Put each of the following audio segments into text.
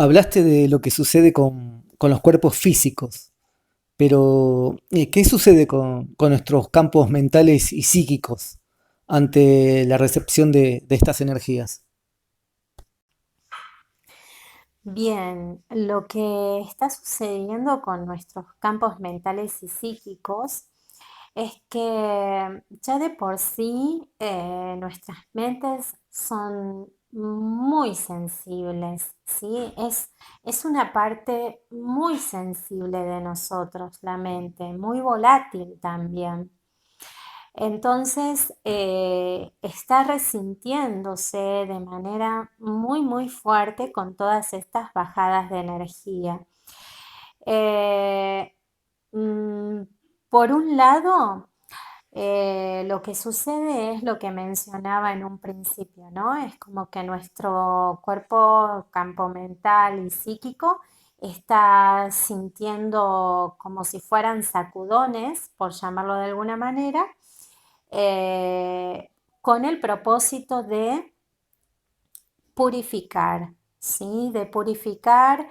Hablaste de lo que sucede con los cuerpos físicos, pero ¿qué sucede con nuestros campos mentales y psíquicos ante la recepción de estas energías? Bien, lo que está sucediendo con nuestros campos mentales y psíquicos es que ya de por sí nuestras mentes son muy sensibles, ¿sí? Es una parte muy sensible de nosotros, la mente, muy volátil también. Entonces, está resintiéndose de manera muy, muy fuerte con todas estas bajadas de energía. Eh, mm, por un lado, lo que sucede es lo que mencionaba en un principio, ¿no? Es como que nuestro cuerpo, campo mental y psíquico está sintiendo como si fueran sacudones, por llamarlo de alguna manera, eh, con el propósito de purificar, ¿sí? De purificar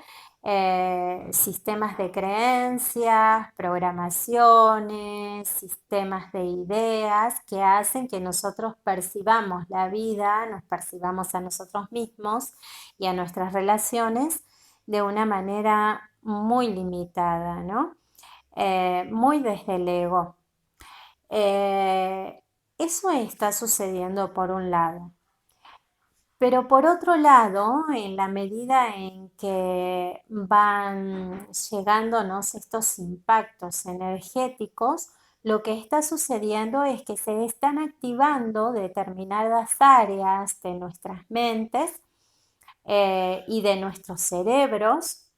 sistemas de creencias, programaciones, sistemas de ideas que hacen que nosotros percibamos la vida, nos percibamos a nosotros mismos y a nuestras relaciones de una manera muy limitada, ¿no? Muy desde el ego. Eh, Eso está sucediendo por un lado. Pero por otro lado, en la medida en que van llegándonos estos impactos energéticos, lo que está sucediendo es que se están activando determinadas áreas de nuestras mentes y de nuestros cerebros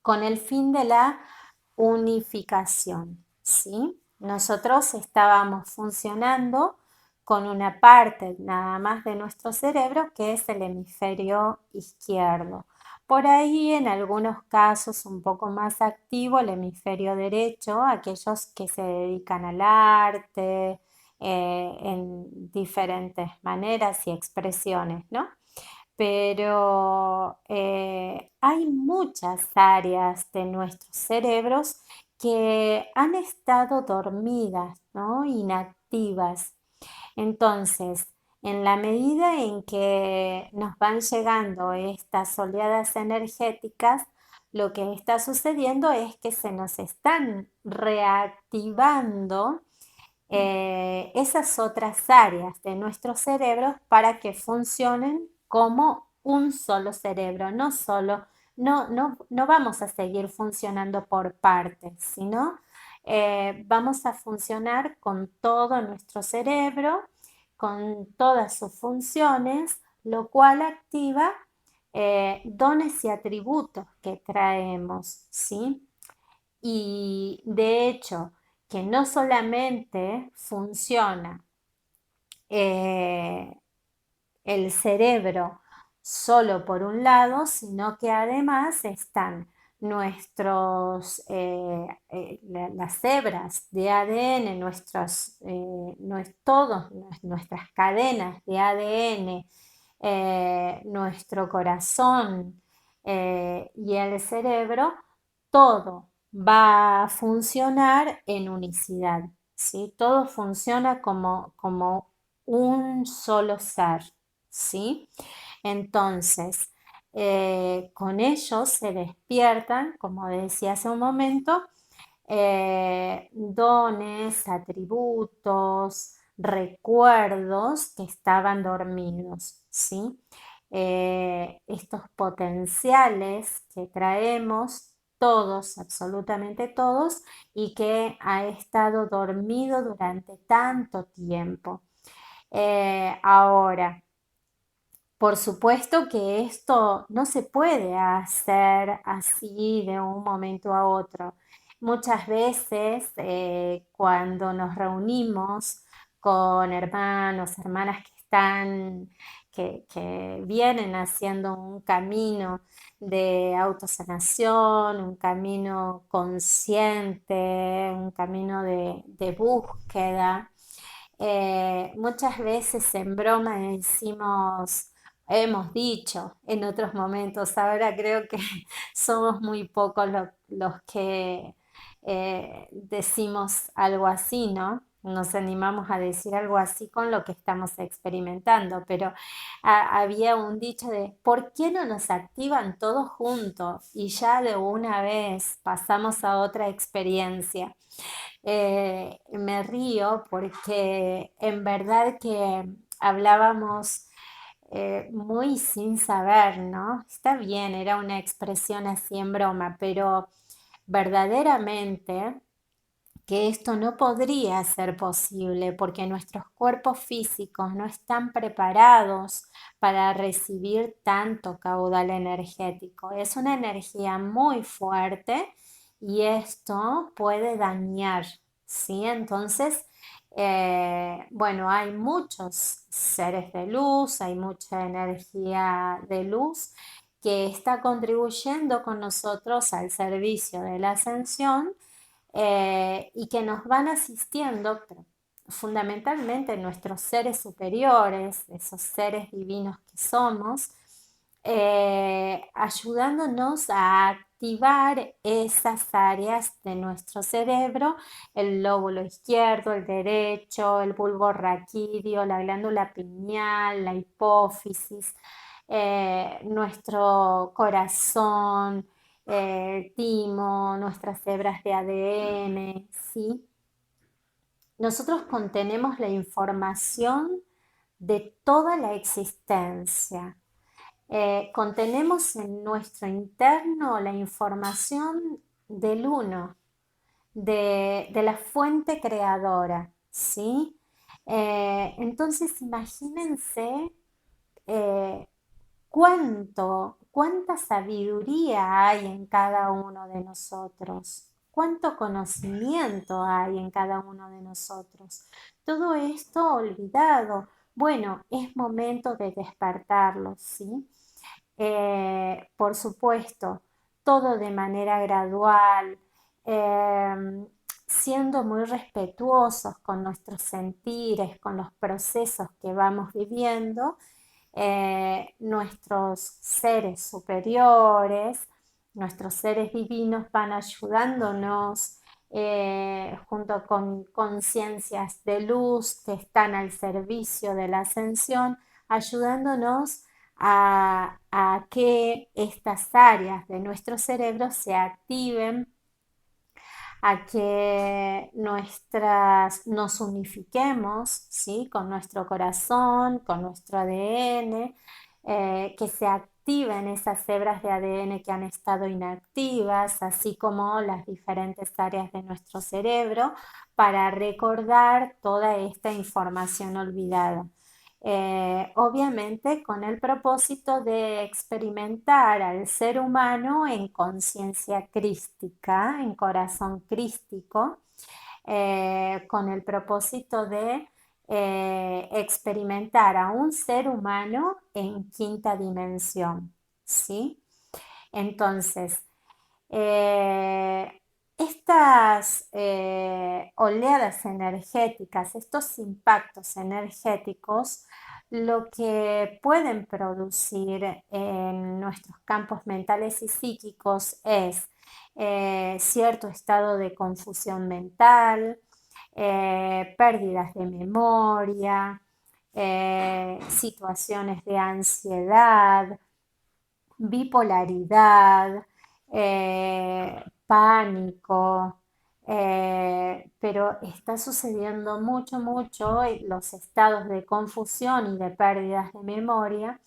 con el fin de la unificación, ¿sí? Nosotros estábamos funcionando con una parte nada más de nuestro cerebro que es el hemisferio izquierdo. Por ahí en algunos casos un poco más activo el hemisferio derecho, aquellos que se dedican al arte, en diferentes maneras y expresiones, ¿no? Pero hay muchas áreas de nuestros cerebros que han estado dormidas, ¿no? Inactivas. Entonces, en la medida en que nos van llegando estas oleadas energéticas, lo que está sucediendo es que se nos están reactivando esas otras áreas de nuestro cerebro para que funcionen como un solo cerebro, no vamos a seguir funcionando por partes, sino vamos a funcionar con todo nuestro cerebro, con todas sus funciones, lo cual activa dones y atributos que traemos, ¿sí? Y de hecho, que no solamente funciona eh, el cerebro solo por un lado, sino que además están las hebras de ADN, nuestras cadenas de ADN, nuestro corazón y el cerebro, todo va a funcionar en unicidad, ¿sí? Todo funciona como un solo ser, ¿sí? Entonces, con ellos se despiertan, como decía hace un momento, dones, atributos, recuerdos que estaban dormidos, ¿sí? Estos potenciales que traemos todos, absolutamente todos, y que ha estado dormido durante tanto tiempo. Ahora, por supuesto que esto no se puede hacer así de un momento a otro. Muchas veces cuando nos reunimos con hermanos, hermanas que vienen haciendo un camino de autosanación, un camino consciente, un camino de búsqueda, muchas veces en broma decimos, hemos dicho en otros momentos. Ahora creo que somos muy pocos los que decimos algo así, ¿no? Nos animamos a decir algo así con lo que estamos experimentando, pero había un dicho de, ¿por qué no nos activan todos juntos? Y ya de una vez pasamos a otra experiencia. Me río porque en verdad que hablábamos muy sin saber, ¿no? Está bien, era una expresión así en broma, pero verdaderamente que esto no podría ser posible porque nuestros cuerpos físicos no están preparados para recibir tanto caudal energético. Es una energía muy fuerte y esto puede dañar, ¿sí? Entonces, bueno, hay muchos seres de luz, hay mucha energía de luz que está contribuyendo con nosotros al servicio de la ascensión y que nos van asistiendo pero fundamentalmente nuestros seres superiores, esos seres divinos que somos, ayudándonos a activar esas áreas de nuestro cerebro, el lóbulo izquierdo, el derecho, el bulbo raquídeo, la glándula pineal, la hipófisis, nuestro corazón, timo, nuestras hebras de ADN, ¿sí? Nosotros contenemos la información de toda la existencia. Contenemos en nuestro interno la información del uno, de la fuente creadora, ¿sí? Entonces imagínense eh, cuánta sabiduría hay en cada uno de nosotros, cuánto conocimiento hay en cada uno de nosotros. Todo esto olvidado. Bueno, es momento de despertarlo, ¿sí? Por supuesto, todo de manera gradual, siendo muy respetuosos con nuestros sentires, con los procesos que vamos viviendo, nuestros seres superiores, nuestros seres divinos van ayudándonos junto con conciencias de luz que están al servicio de la ascensión, ayudándonos a que estas áreas de nuestro cerebro se activen, a que nos unifiquemos, ¿sí? Con nuestro corazón, con nuestro ADN, que se activen esas hebras de ADN que han estado inactivas, así como las diferentes áreas de nuestro cerebro, para recordar toda esta información olvidada. Obviamente con el propósito de experimentar al ser humano en conciencia crística, en corazón crístico, con el propósito de experimentar a un ser humano en quinta dimensión, ¿sí? Entonces, estas oleadas energéticas, estos impactos energéticos, lo que pueden producir en nuestros campos mentales y psíquicos es cierto estado de confusión mental, pérdidas de memoria, situaciones de ansiedad, bipolaridad, pánico, pero está sucediendo mucho, mucho los estados de confusión y de pérdidas de memoria,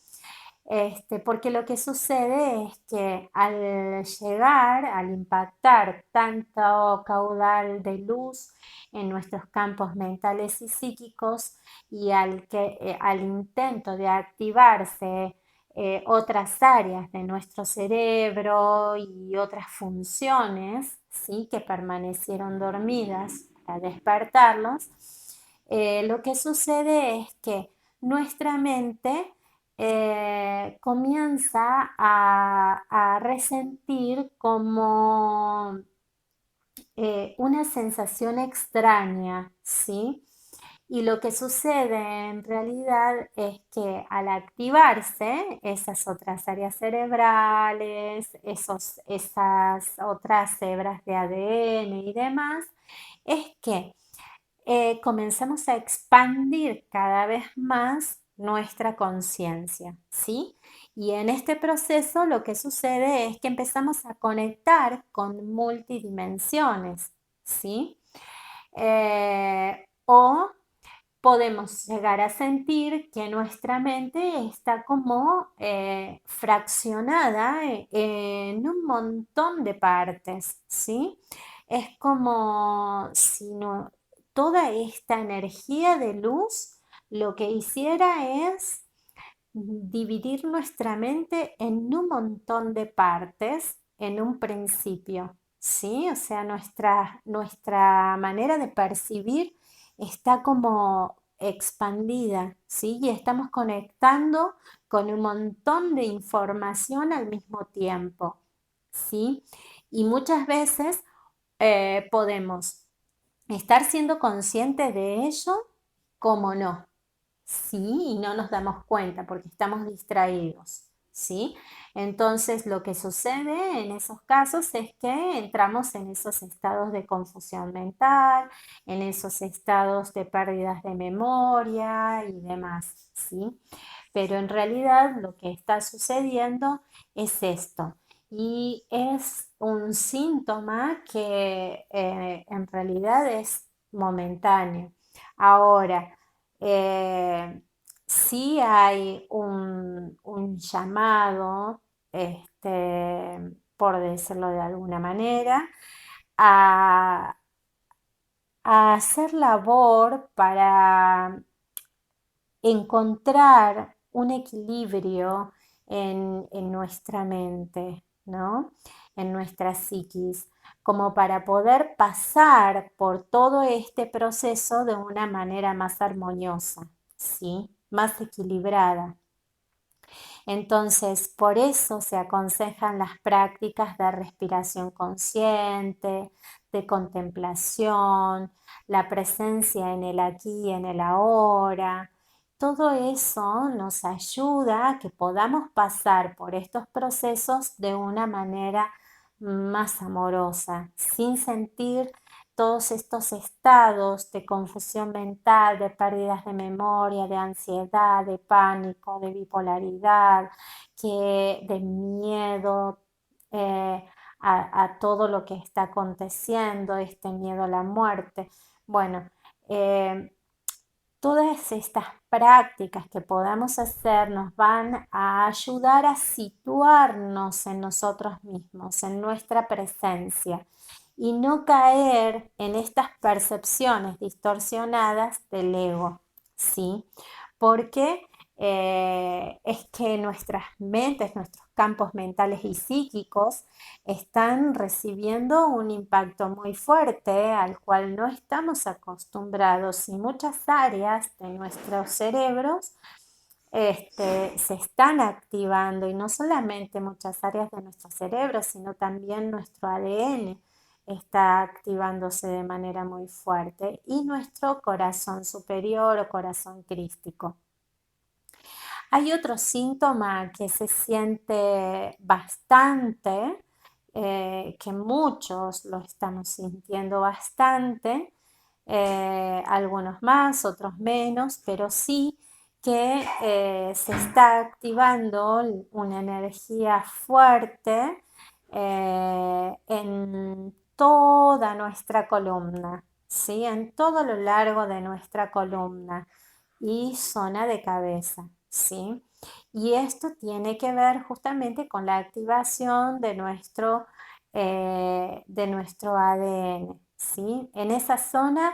porque lo que sucede es que al llegar, al impactar tanto caudal de luz en nuestros campos mentales y psíquicos y al intento de activarse otras áreas de nuestro cerebro y otras funciones, ¿sí? Que permanecieron dormidas para despertarlos, lo que sucede es que nuestra mente comienza a resentir como una sensación extraña, ¿sí? Y lo que sucede en realidad es que al activarse esas otras áreas cerebrales, esas otras hebras de ADN y demás, es que comencemos a expandir cada vez más nuestra conciencia, ¿sí? Y en este proceso lo que sucede es que empezamos a conectar con multidimensiones, ¿sí? O podemos llegar a sentir que nuestra mente está como fraccionada en un montón de partes, ¿sí? Es como si no, toda esta energía de luz lo que hiciera es dividir nuestra mente en un montón de partes en un principio, ¿sí? O sea, nuestra manera de percibir está como expandida, ¿sí? Y estamos conectando con un montón de información al mismo tiempo, ¿sí? Y muchas veces podemos estar siendo conscientes de ello, como no. Sí, y no nos damos cuenta porque estamos distraídos, ¿sí? Entonces, lo que sucede en esos casos es que entramos en esos estados de confusión mental, en esos estados de pérdidas de memoria y demás, ¿sí? Pero en realidad lo que está sucediendo es esto. Y es un síntoma que en realidad es momentáneo. Ahora, eh, sí hay un llamado, por decirlo de alguna manera, a, a hacer labor para encontrar un equilibrio en nuestra mente, ¿no? En nuestra psiquis, como para poder pasar por todo este proceso de una manera más armoniosa, ¿sí? Más equilibrada. Entonces, por eso se aconsejan las prácticas de respiración consciente, de contemplación, la presencia en el aquí y en el ahora. Todo eso nos ayuda a que podamos pasar por estos procesos de una manera más amorosa, sin sentir todos estos estados de confusión mental, de pérdidas de memoria, de ansiedad, de pánico, de bipolaridad, de miedo a todo lo que está aconteciendo, este miedo a la muerte. Bueno, eh, todas estas prácticas que podamos hacer nos van a ayudar a situarnos en nosotros mismos, en nuestra presencia y no caer en estas percepciones distorsionadas del ego, ¿sí? Porque es que nuestras mentes, nuestros campos mentales y psíquicos están recibiendo un impacto muy fuerte al cual no estamos acostumbrados y muchas áreas de nuestros cerebros se están activando y no solamente muchas áreas de nuestro cerebro, sino también nuestro ADN está activándose de manera muy fuerte y nuestro corazón superior o corazón crístico. Hay otro síntoma que se siente bastante, que muchos lo estamos sintiendo bastante, algunos más, otros menos, pero sí que se está activando una energía fuerte en toda nuestra columna, ¿sí? En todo lo largo de nuestra columna y zona de cabeza, ¿sí? Y esto tiene que ver justamente con la activación de nuestro ADN, ¿sí? En esa zona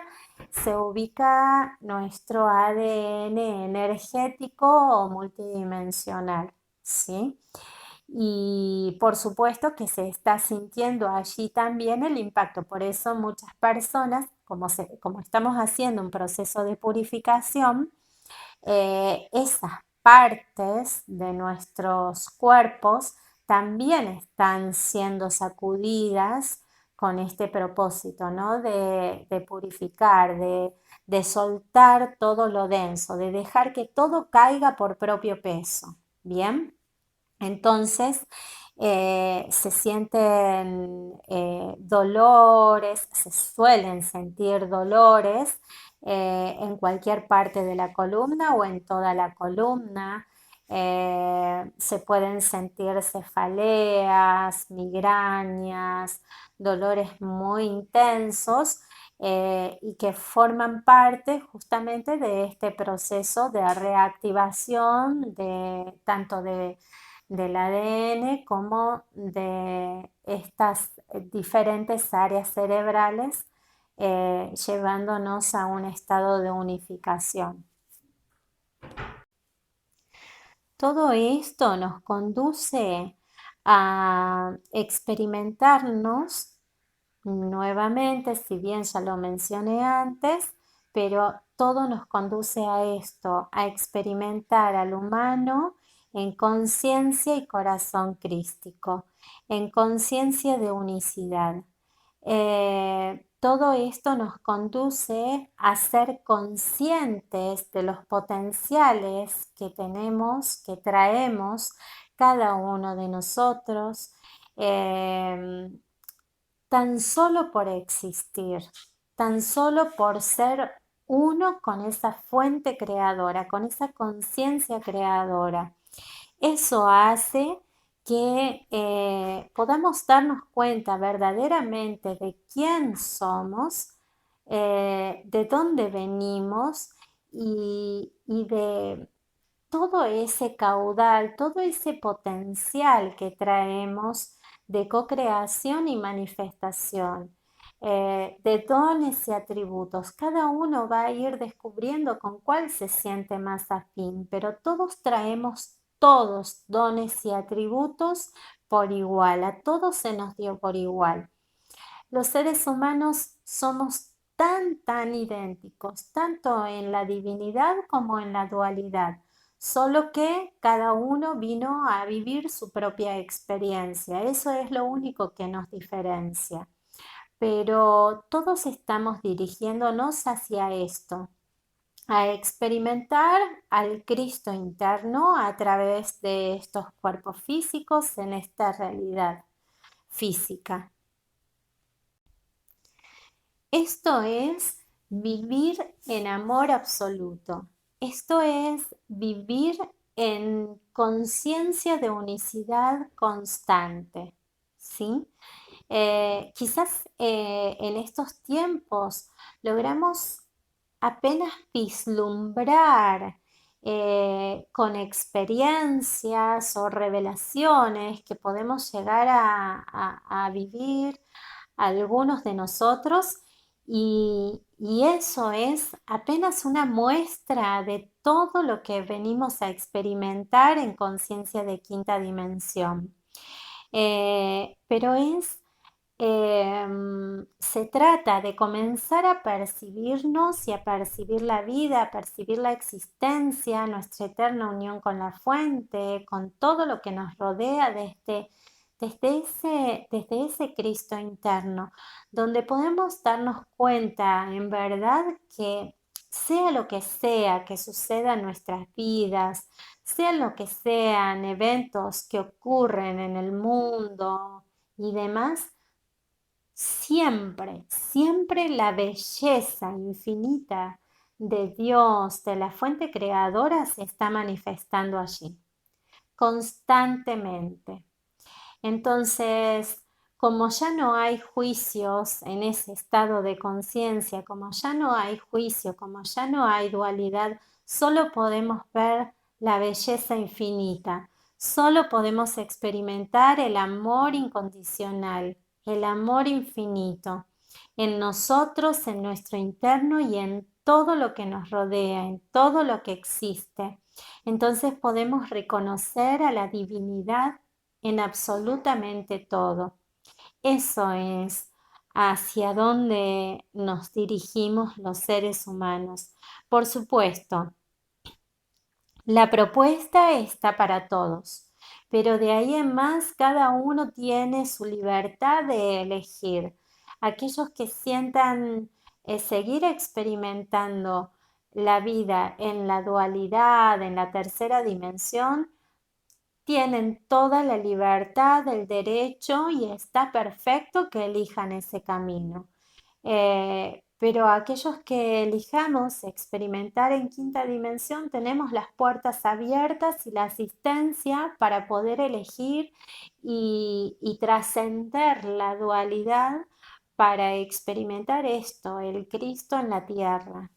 se ubica nuestro ADN energético o multidimensional, ¿sí? Y por supuesto que se está sintiendo allí también el impacto. Por eso muchas personas, como estamos haciendo un proceso de purificación, esas partes de nuestros cuerpos también están siendo sacudidas con este propósito, ¿no? De purificar, de soltar todo lo denso, de dejar que todo caiga por propio peso. Bien, entonces se sienten dolores, se suelen sentir dolores en cualquier parte de la columna o en toda la columna. Se pueden sentir cefaleas, migrañas, dolores muy intensos y que forman parte justamente de este proceso de reactivación de tanto del ADN como de estas diferentes áreas cerebrales, llevándonos a un estado de unificación. Todo esto nos conduce a experimentarnos nuevamente, si bien ya lo mencioné antes, pero todo nos conduce a esto, a experimentar al humano en conciencia y corazón crístico, en conciencia de unicidad. Todo esto nos conduce a ser conscientes de los potenciales que tenemos, que traemos cada uno de nosotros, eh, tan solo por existir, tan solo por ser uno con esa fuente creadora, con esa conciencia creadora. Eso hace que podamos darnos cuenta verdaderamente de quién somos, de dónde venimos y de todo ese caudal, todo ese potencial que traemos de co-creación y manifestación, de dones y atributos. Cada uno va a ir descubriendo con cuál se siente más afín, pero todos traemos todos dones y atributos por igual, a todos se nos dio por igual. Los seres humanos somos tan idénticos, tanto en la divinidad como en la dualidad, solo que cada uno vino a vivir su propia experiencia. Eso es lo único que nos diferencia. Pero todos estamos dirigiéndonos hacia esto, a experimentar al Cristo interno a través de estos cuerpos físicos en esta realidad física. Esto es vivir en amor absoluto. Esto es vivir en conciencia de unicidad constante, ¿sí? Quizás en estos tiempos logramos apenas vislumbrar con experiencias o revelaciones que podemos llegar a vivir algunos de nosotros y eso es apenas una muestra de todo lo que venimos a experimentar en conciencia de quinta dimensión. Pero se trata de comenzar a percibirnos y a percibir la vida, a percibir la existencia, nuestra eterna unión con la fuente, con todo lo que nos rodea desde ese Cristo interno, donde podemos darnos cuenta en verdad que sea lo que sea que suceda en nuestras vidas, sea lo que sean eventos que ocurren en el mundo y demás, siempre la belleza infinita de Dios, de la fuente creadora, se está manifestando allí, constantemente. Entonces, como ya no hay juicios en ese estado de conciencia, como ya no hay juicio, como ya no hay dualidad, solo podemos ver la belleza infinita, solo podemos experimentar el amor incondicional, el amor infinito, en nosotros, en nuestro interno y en todo lo que nos rodea, en todo lo que existe. Entonces podemos reconocer a la divinidad en absolutamente todo. Eso es hacia dónde nos dirigimos los seres humanos. Por supuesto, la propuesta está para todos, pero de ahí en más cada uno tiene su libertad de elegir. Aquellos que sientan seguir experimentando la vida en la dualidad, en la tercera dimensión, tienen toda la libertad, el derecho y está perfecto que elijan ese camino. Pero aquellos que elijamos experimentar en quinta dimensión, tenemos las puertas abiertas y la asistencia para poder elegir y trascender la dualidad para experimentar esto, el Cristo en la tierra.